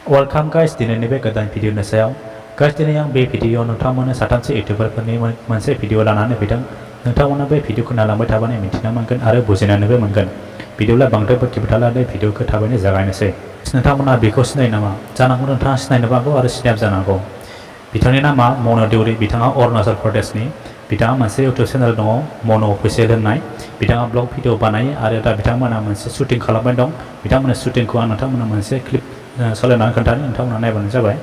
Welcome guys दिनैनि बे गोदान भिडिअनि सायाव guys दिनै आं बे भिडिअआव नोंथांमोननो साथामसो इउटिउबारफोरनि मोनसे भिडिअ लानानै फैदों नोंथांमोना बे भिडिअखौ नायलांबाय थाबानो मिथिनो मोनगोन आरो बुजिनोबो मोनगोन भिडिअला बांद्राय बोखिबोथालादे भिडिअखौ थाबैनो जागायनोसै नोंथांमोना बेखौ सिनायो नामा जानांगौ नोंथाङा सिनायनोबो हागौ आरो सिनायाबो जानांगौ बिथांनि नामा मन' देउरि बिथाङा अरुणाचल प्रदेशनि बिथाङा मोनसे इउटिउब चेनेल दङ मन' अफिसियेल होननाय बिथाङा ब्लग भिडिअ बानायो आरो दा बिथांमोना मोनसे शुटिं खालामबाय दं बिथांमोननि शुटिंखौ आं नोंथांमोना मोनसे क्लिप सालायनानै खोन्थानो नोंथांमोना नायबानो जाबाय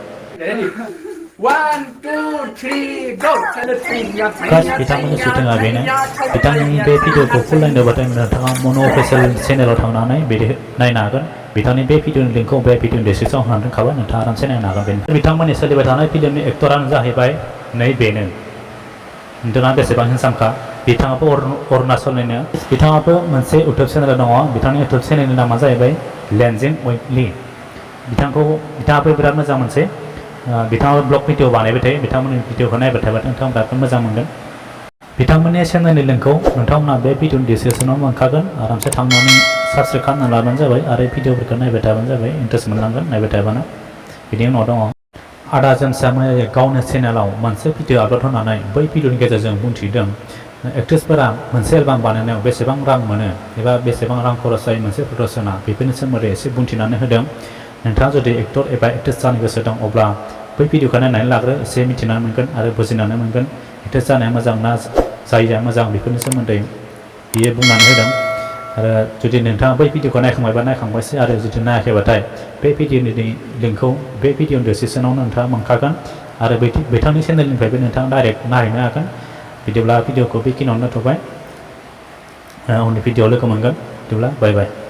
1, 2, 3, go! गास बिथांमोननि शुटिंआ बेनो बिथांनि बे भिडिअखौ फुल नायनोबाथाय नोंथाङा मन' अफिसियेल चेनेलाव थांनानै नायनो हागोन बिथांनि बे भिडिअनि लिंकखौ बे भिडिअनि डिसक्रिप्शनाव होनानै दोनखाबाय नोंथाङा आरामसे नायनो हागोन बिथांमोननि सोलिबाय थानाय फिल्मनि एक्टरानो जाहैबाय नै बेनो नोंथाङा बेसेबां हेन्डसामखा बिथाङाबो अरुणाचलनिनो बिथाङाबो मोनसे इउटिउब चेनेल दङ बिथांनि इउटिउब चेनेलनि नामा जाहैबाय लेन्जिं उइकलि बिथाङाबो बिराद मोजां मोनसे बिथाङाबो ब्लग भिडिअ बानायबाय थायो बिथांमोननि भिडिअखौ नायबाय थाबाथाय नोंथाङा बिराद मोजां मोनगोन बिथांमोननि चेनेलनि लिंकखौ नोंथांमोना बे भिडिअनि डिसक्रिप्शनाव मोनखागोन आरामसे थांनानै साबस्क्राइब खालामना लाबानो जाबाय आरो भिडिअफोरखौ नायबाय थाबानो जाबाय इन्टारेस्ट मोनलांगोन नायबाय थाबानो बिनि उनाव दङ आदा जोंसा मैया गावनि चेनेलाव मोनसे भिडिअ आपल'ड होनानै बै भिडिअनि गेजेरजों बुंथिदों एक्ट्रेसफोरा मोनसे एलबाम बानायनायाव बेसेबां रां मोनो एबा बेसेबां रां खरस जायो मोनसे प्रडाक्शना बेफोरनि सोमोन्दै एसे बुंथिनानै होदों नोंथाङा जुदि एक्टर एबा एक्ट्रेस जानो गोसो दं अब्ला बै भिडिअखौ नायनानै लाग्रो एसे मिथिनानै मोनगोन आरो बुजिनानै मोनगोन एक्ट्रेस जानाया मोजां ना जायिया मोजां बेफोरनि सोमोन्दै बियो बुंनानै होदों आरो जुदि नोंथाङा बै भिडिअखौ नायखांबायबा नायखांबायसै आरो जुदि नायाखैबाथाय बे भिडिअनि लिंकखौ बे भिडिअनि डिसक्रिप्शनावनो नोंथाङा मोनखागोन आरो बिथांनि चेनेलनिफ्रायबो नोंथाङा डाइरेक्ट नायहैनो हागोन बिदिब्ला भिडिअखौ बेखिनियावनो दोनथ'बाय उननि भिडिअआव लोगो मोनगोन बिदिब्ला बाय बाय